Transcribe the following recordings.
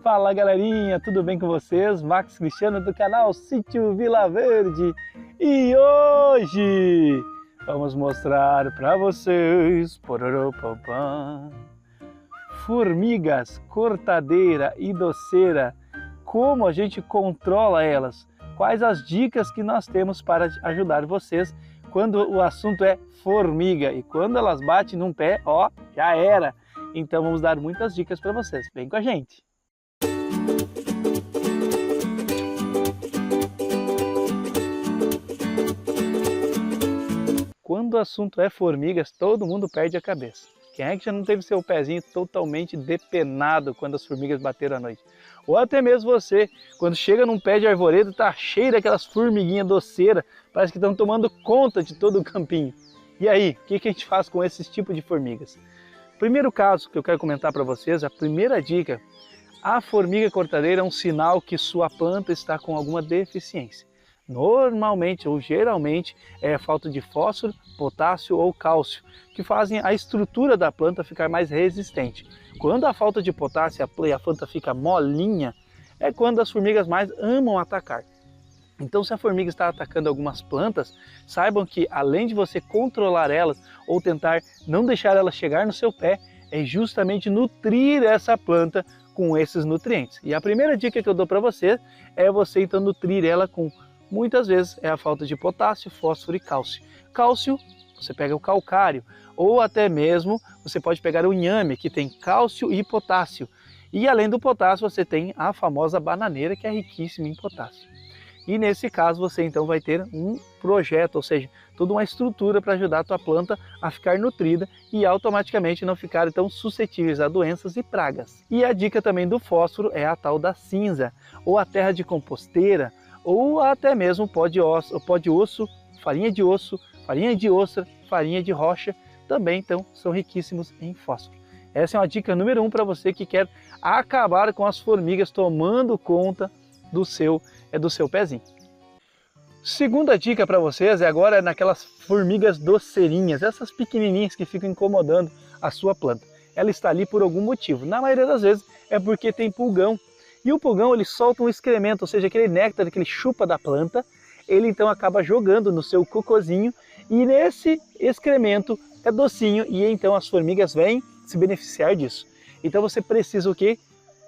Fala galerinha, tudo bem com vocês? Max Cristiano do canal Sítio Vila Verde. E hoje vamos mostrar para vocês formigas cortadeira e doceira, como a gente controla elas, quais as dicas que nós temos para ajudar vocês quando o assunto é formiga e quando elas batem num pé, ó, já era. Então vamos dar muitas dicas para vocês, vem com a gente. Quando o assunto é formigas, todo mundo perde a cabeça. Quem é que já não teve seu pezinho totalmente depenado quando as formigas bateram à noite? Ou até mesmo você, quando chega num pé de arvoredo, tá cheio daquelas formiguinhas doceiras, parece que estão tomando conta de todo o campinho. E aí, o que a gente faz com esses tipos de formigas? Primeiro caso que eu quero comentar para vocês, a primeira dica, a formiga cortadeira é um sinal que sua planta está com alguma deficiência. Normalmente ou geralmente é a falta de fósforo, potássio ou cálcio, que fazem a estrutura da planta ficar mais resistente. Quando a falta de potássio e a planta fica molinha, é quando as formigas mais amam atacar. Então, se a formiga está atacando algumas plantas, saibam que além de você controlar elas ou tentar não deixar elas chegar no seu pé, é justamente nutrir essa planta com esses nutrientes. E a primeira dica que eu dou para você é você então nutrir ela com, muitas vezes, é a falta de potássio, fósforo e cálcio. Cálcio, você pega o calcário, ou até mesmo você pode pegar o inhame, que tem cálcio e potássio. E além do potássio, você tem a famosa bananeira, que é riquíssima em potássio. E nesse caso você então vai ter um projeto, ou seja, toda uma estrutura para ajudar a tua planta a ficar nutrida e automaticamente não ficar tão suscetíveis a doenças e pragas. E a dica também do fósforo é a tal da cinza, ou a terra de composteira, ou até mesmo pó de osso, farinha de osso, farinha de ostra, farinha de rocha, também então são riquíssimos em fósforo. Essa é uma dica número 1 para você que quer acabar com as formigas tomando conta do seu pezinho. Segunda dica para vocês é agora naquelas formigas doceirinhas, essas pequenininhas que ficam incomodando a sua planta. Ela está ali por algum motivo. Na maioria das vezes é porque tem pulgão. E o pulgão ele solta um excremento, ou seja, aquele néctar que ele chupa da planta, ele então acaba jogando no seu cocôzinho e nesse excremento é docinho e então as formigas vêm se beneficiar disso. Então você precisa o quê?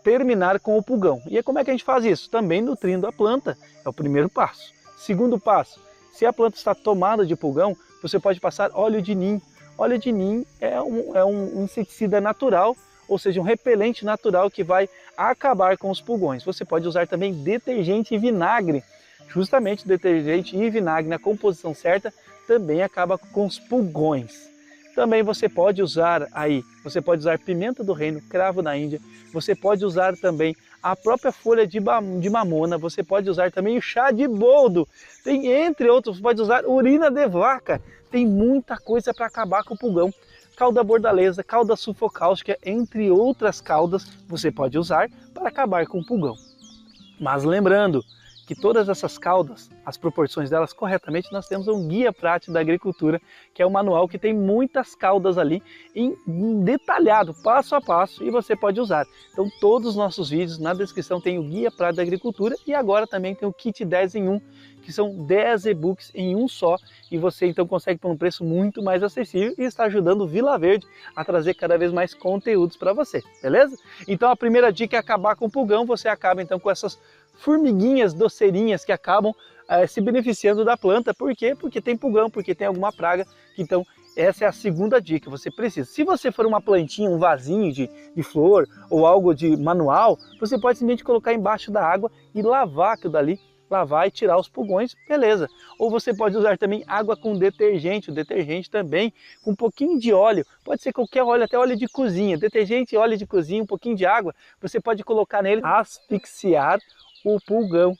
Terminar com o pulgão. E como é que a gente faz isso? Também nutrindo a planta, é o primeiro passo. Segundo passo, se a planta está tomada de pulgão, você pode passar óleo de nim. Óleo de nim é um inseticida natural, ou seja, um repelente natural que vai acabar com os pulgões. Você pode usar também detergente e vinagre. Justamente detergente e vinagre na composição certa também acaba com os pulgões. Também você pode usar pimenta do reino, cravo da Índia, você pode usar também a própria folha de mamona, você pode usar também o chá de boldo, tem entre outros, você pode usar urina de vaca, tem muita coisa para acabar com o pulgão. Cauda bordaleza, cauda sulfocáustica, entre outras caudas, você pode usar para acabar com o pulgão. Mas lembrando que todas essas caudas, as proporções delas corretamente, nós temos um guia prático da agricultura, que é um manual que tem muitas caudas ali, detalhado, passo a passo, e você pode usar. Então todos os nossos vídeos, na descrição tem o guia prático da agricultura e agora também tem o kit 10 em 1, que são 10 e-books em um só, e você então consegue por um preço muito mais acessível e está ajudando o Vila Verde a trazer cada vez mais conteúdos para você, beleza? Então a primeira dica é acabar com o pulgão, você acaba então com essas formiguinhas doceirinhas que acabam se beneficiando da planta. Por quê? Porque tem pulgão, porque tem alguma praga. Então essa é a segunda dica, você precisa. Se você for uma plantinha, um vasinho de flor ou algo de manual, você pode simplesmente colocar embaixo da água e lavar aquilo dali, lavar e tirar os pulgões, beleza. Ou você pode usar também água com detergente, o detergente também com um pouquinho de óleo, pode ser qualquer óleo, até óleo de cozinha, detergente, óleo de cozinha, um pouquinho de água, você pode colocar nele, asfixiar o pulgão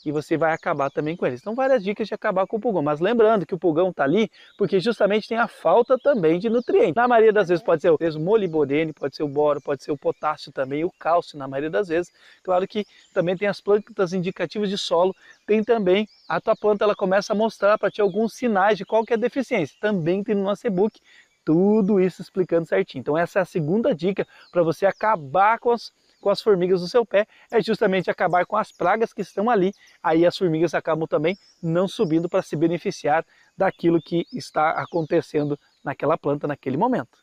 e você vai acabar também com eles. Então várias dicas de acabar com o pulgão, mas lembrando que o pulgão está ali porque justamente tem a falta também de nutrientes. Na maioria das vezes pode ser o molibdênio, pode ser o boro, pode ser o potássio também, o cálcio na maioria das vezes. Claro que também tem as plantas indicativas de solo, tem também a tua planta, ela começa a mostrar para ti alguns sinais de qual que é a deficiência. Também tem no nosso e-book tudo isso explicando certinho. Então essa é a segunda dica para você acabar com com as formigas do seu pé é justamente acabar com as pragas que estão ali. Aí as formigas acabam também não subindo para se beneficiar daquilo que está acontecendo naquela planta naquele momento.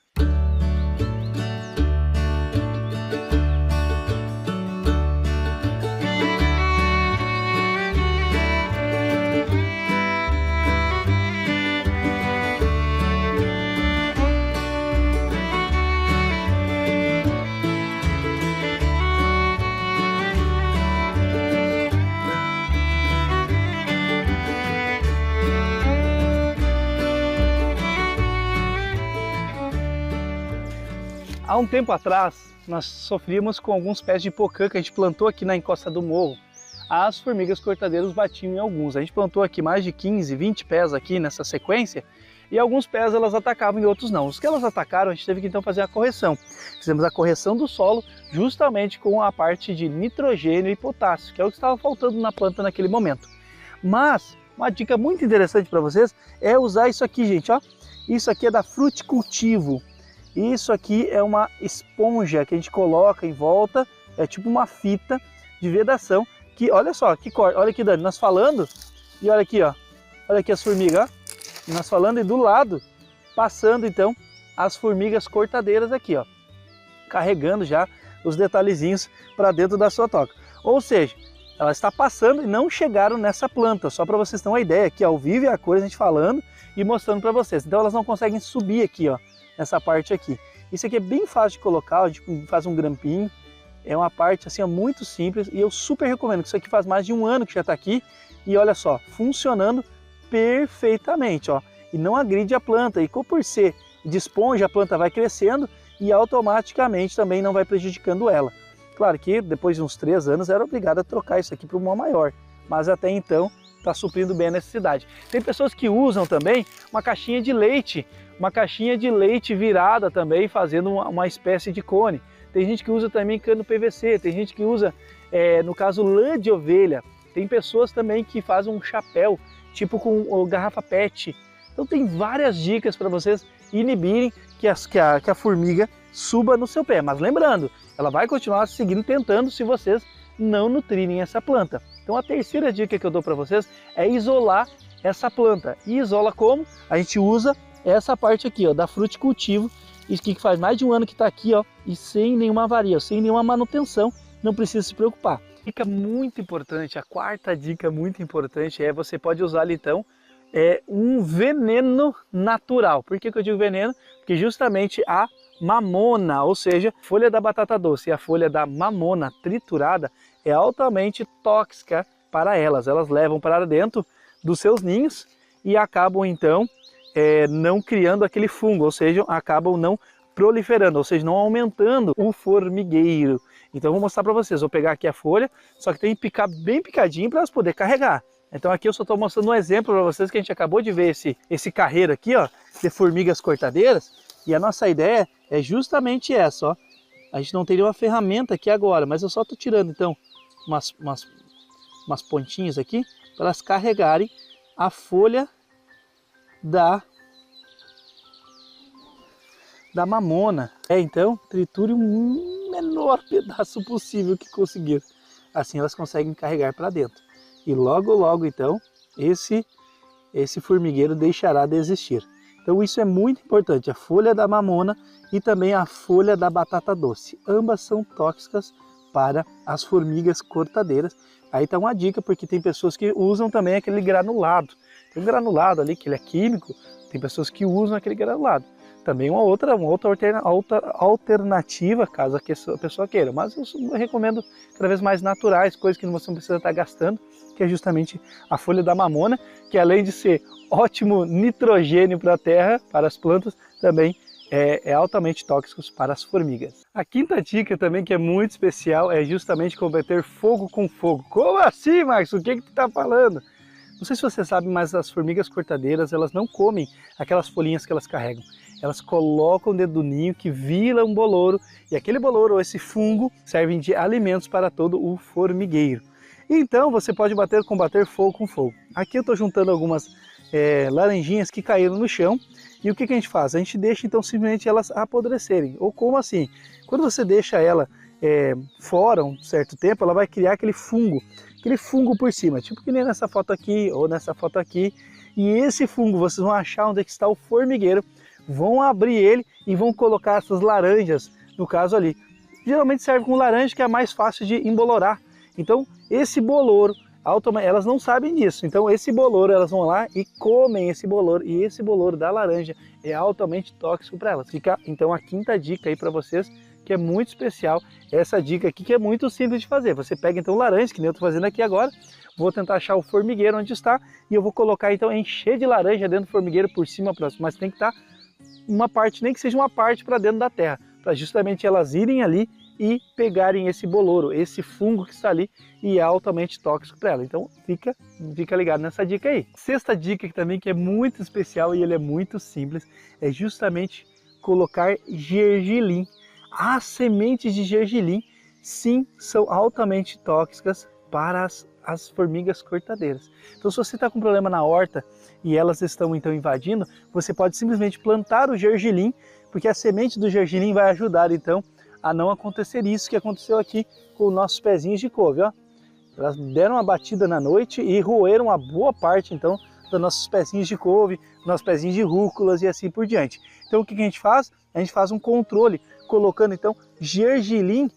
Há um tempo atrás, nós sofríamos com alguns pés de pocã que a gente plantou aqui na encosta do morro. As formigas cortadeiras batiam em alguns. A gente plantou aqui mais de 15, 20 pés aqui nessa sequência e alguns pés elas atacavam e outros não. Os que elas atacaram, a gente teve que então fazer a correção. Fizemos a correção do solo justamente com a parte de nitrogênio e potássio, que é o que estava faltando na planta naquele momento. Mas uma dica muito interessante para vocês é usar isso aqui, gente, ó. Isso aqui é da Fruticultivo. Isso aqui é uma esponja que a gente coloca em volta, é tipo uma fita de vedação, que olha só, que corta, olha aqui Dani, nós falando, e olha aqui ó, olha aqui as formigas, ó, nós falando e do lado, passando então as formigas cortadeiras aqui ó, carregando já os detalhezinhos para dentro da sua toca. Ou seja, ela está passando e não chegaram nessa planta, só para vocês terem uma ideia, aqui ao vivo e a cor a gente falando e mostrando para vocês. Então elas não conseguem subir aqui ó, nessa parte aqui. Isso aqui é bem fácil de colocar, a gente faz um grampinho, é uma parte assim muito simples e eu super recomendo, que isso aqui faz mais de um ano que já está aqui e olha só, funcionando perfeitamente, ó, e não agride a planta, e por ser de esponja a planta vai crescendo e automaticamente também não vai prejudicando ela. Claro que depois de uns 3 anos era obrigado a trocar isso aqui para uma maior, mas até então está suprindo bem a necessidade. Tem pessoas que usam também uma caixinha de leite virada também, fazendo uma espécie de cone. Tem gente que usa também cano PVC, tem gente que usa, no caso, lã de ovelha. Tem pessoas também que fazem um chapéu, tipo com garrafa PET. Então tem várias dicas para vocês inibirem que a formiga suba no seu pé. Mas lembrando, ela vai continuar seguindo tentando se vocês não nutrirem essa planta. Então a terceira dica que eu dou para vocês é isolar essa planta. E isola como? A gente usa essa parte aqui ó, da Fruticultivo, isso que faz mais de um ano que está aqui ó, e sem nenhuma avaria, sem nenhuma manutenção, não precisa se preocupar. Dica muito importante, a quarta dica muito importante é você pode usar ali então um veneno natural. Por que eu digo veneno? Porque justamente a mamona, ou seja, folha da batata doce e a folha da mamona triturada é altamente tóxica para elas. Elas levam para dentro dos seus ninhos e acabam então não criando aquele fungo, ou seja, acabam não proliferando, ou seja, não aumentando o formigueiro. Então eu vou mostrar para vocês, vou pegar aqui a folha, só que tem que picar bem picadinho para elas poder carregar. Então aqui eu só estou mostrando um exemplo para vocês que a gente acabou de ver esse carreiro aqui, ó, de formigas cortadeiras, e a nossa ideia é justamente essa, ó. A gente não teria uma ferramenta aqui agora, mas eu só estou tirando então umas pontinhas aqui para elas carregarem a folha da mamona. Então triture o menor pedaço possível que conseguir. Assim elas conseguem carregar para dentro. E logo então esse formigueiro deixará de existir. Então isso é muito importante, a folha da mamona e também a folha da batata doce. Ambas são tóxicas para as formigas cortadeiras. Aí está uma dica, porque tem pessoas que usam também aquele granulado. Tem um granulado ali que ele é químico, tem pessoas que usam aquele granulado. Também uma outra alternativa, caso a pessoa queira. Mas eu recomendo cada vez mais naturais, coisas que você não precisa estar gastando, que é justamente a folha da mamona, que além de ser ótimo nitrogênio para a terra, para as plantas, também é altamente tóxico para as formigas. A quinta dica também, que é muito especial, é justamente combater fogo com fogo. Como assim, Marcos? O que tu está falando? Não sei se você sabe, mas as formigas cortadeiras, elas não comem aquelas folhinhas que elas carregam. Elas colocam dentro do ninho que vira um bolouro, e aquele bolouro ou esse fungo servem de alimentos para todo o formigueiro. Então você pode combater fogo com fogo. Aqui eu estou juntando algumas laranjinhas que caíram no chão, e o que a gente faz? A gente deixa então simplesmente elas apodrecerem. Ou como assim? Quando você deixa ela fora um certo tempo, ela vai criar aquele fungo por cima, tipo que nem nessa foto aqui ou nessa foto aqui. E esse fungo vocês vão achar onde é que está o formigueiro, vão abrir ele e vão colocar essas laranjas, no caso ali. Geralmente serve com laranja, que é mais fácil de embolorar. Então esse bolouro, elas não sabem disso, então esse bolouro elas vão lá e comem esse bolouro, e esse bolouro da laranja é altamente tóxico para elas. Fica então a quinta dica aí para vocês, que é muito especial, essa dica aqui que é muito simples de fazer. Você pega então laranja, que nem eu estou fazendo aqui agora, vou tentar achar o formigueiro onde está, e eu vou colocar então, encher de laranja dentro do formigueiro por cima, mas tem que estar uma parte, nem que seja uma parte para dentro da terra, para justamente elas irem ali e pegarem esse bolouro, esse fungo que está ali e é altamente tóxico para ela. Então fica ligado nessa dica aí. Sexta dica também que é muito especial e ele é muito simples, é justamente colocar gergelim. As sementes de gergelim, sim, são altamente tóxicas para as formigas cortadeiras. Então se você está com problema na horta e elas estão então invadindo, você pode simplesmente plantar o gergelim, porque a semente do gergelim vai ajudar então a não acontecer isso que aconteceu aqui com os nossos pezinhos de couve, ó. Elas deram uma batida na noite e roeram uma boa parte então dos nossos pezinhos de couve, nossos pezinhos de rúculas e assim por diante. Então o que a gente faz? A gente faz um controle, colocando então gergelim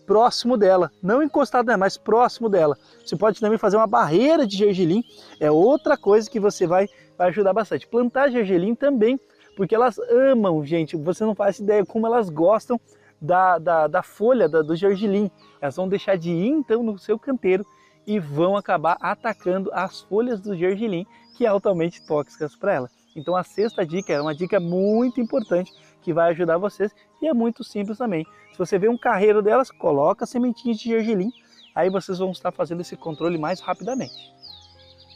próximo dela, não encostado nela, mas próximo dela. Você pode também fazer uma barreira de gergelim, é outra coisa que você vai ajudar bastante. Plantar gergelim também, porque elas amam, gente, você não faz ideia como elas gostam da folha do gergelim. Elas vão deixar de ir então no seu canteiro e vão acabar atacando as folhas do gergelim, que é altamente tóxicas para ela. Então a sexta dica é uma dica muito importante que vai ajudar vocês e é muito simples também. Se você vê um carreiro delas, coloca sementinhas de gergelim, aí vocês vão estar fazendo esse controle mais rapidamente.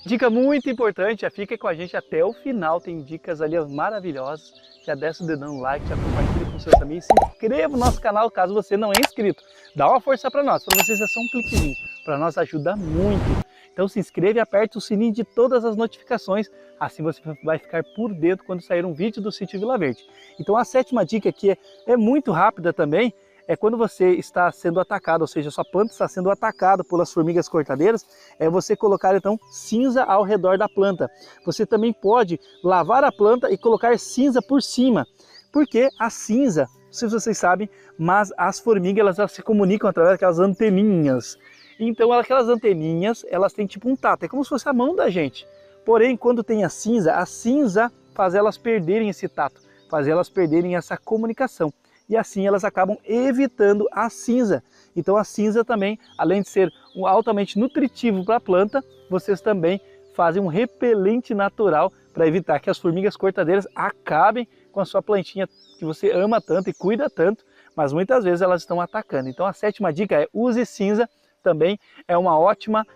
Dica muito importante, fica com a gente até o final, tem dicas ali maravilhosas. Já desce o dedão no like, já compartilha com seus amigos, se inscreva no nosso canal caso você não é inscrito. Dá uma força para nós, para vocês é só um cliquezinho, para nós ajuda muito. Então se inscreva e aperte o sininho de todas as notificações, assim você vai ficar por dentro quando sair um vídeo do Sítio Vila Verde. Então a sétima dica aqui é muito rápida também, é quando você está sendo atacado, ou seja, sua planta está sendo atacada pelas formigas cortadeiras, é você colocar então cinza ao redor da planta. Você também pode lavar a planta e colocar cinza por cima, porque a cinza, não sei se vocês sabem, mas as formigas elas se comunicam através daquelas anteninhas. Então aquelas anteninhas, elas têm tipo um tato, é como se fosse a mão da gente. Porém, quando tem a cinza faz elas perderem esse tato, faz elas perderem essa comunicação. E assim elas acabam evitando a cinza. Então a cinza também, além de ser altamente nutritivo para a planta, vocês também fazem um repelente natural para evitar que as formigas cortadeiras acabem com a sua plantinha que você ama tanto e cuida tanto, mas muitas vezes elas estão atacando. Então a sétima dica é use cinza, também é uma ótima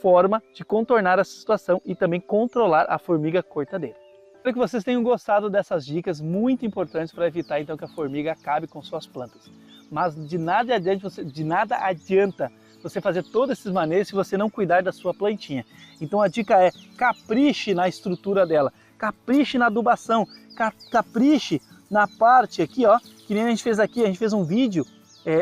forma de contornar essa situação e também controlar a formiga cortadeira. Espero que vocês tenham gostado dessas dicas muito importantes para evitar então que a formiga acabe com suas plantas. Mas de nada adianta você fazer todos esses manejos se você não cuidar da sua plantinha. Então a dica é capriche na estrutura dela, capriche na adubação, capriche na parte aqui, ó, que nem a gente fez aqui, a gente fez um vídeo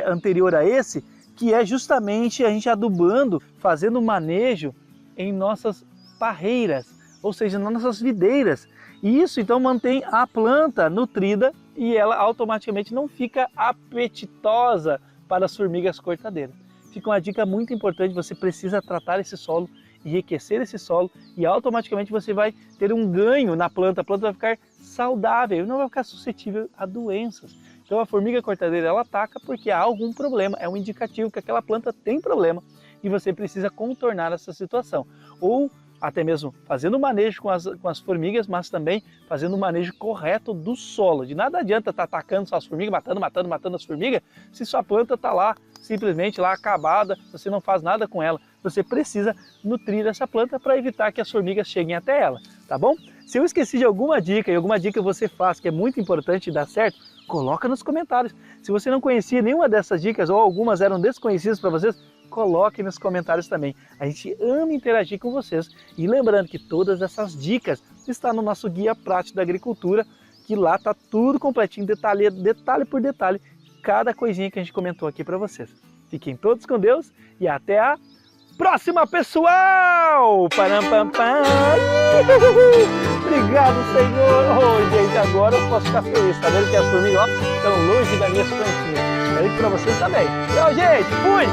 anterior a esse, que é justamente a gente adubando, fazendo manejo em nossas parreiras, ou seja, nas nossas videiras. E isso então mantém a planta nutrida e ela automaticamente não fica apetitosa para as formigas cortadeiras. Fica uma dica muito importante, você precisa tratar esse solo, enriquecer esse solo e automaticamente você vai ter um ganho na planta, a planta vai ficar saudável, não vai ficar suscetível a doenças. Então a formiga cortadeira ela ataca porque há algum problema, é um indicativo que aquela planta tem problema e você precisa contornar essa situação. Ou até mesmo fazendo o manejo com as formigas, mas também fazendo o manejo correto do solo. De nada adianta estar atacando suas formigas, matando as formigas, se sua planta está lá, simplesmente lá acabada, você não faz nada com ela. Você precisa nutrir essa planta para evitar que as formigas cheguem até ela, tá bom? Se eu esqueci de alguma dica e alguma dica você faz que é muito importante e dá certo, coloca nos comentários. Se você não conhecia nenhuma dessas dicas ou algumas eram desconhecidas para vocês, coloque nos comentários também. A gente ama interagir com vocês. E lembrando que todas essas dicas estão no nosso Guia Prático da Agricultura, que lá está tudo completinho, detalhe por detalhe, cada coisinha que a gente comentou aqui para vocês. Fiquem todos com Deus e até a próxima, pessoal! Param, pam, pam. Obrigado, Senhor! Oh, gente, agora eu posso ficar feliz, tá vendo que as formigas ó, estão longe das minhas plantinhas. Espero que para vocês também. Tchau, gente! Fui!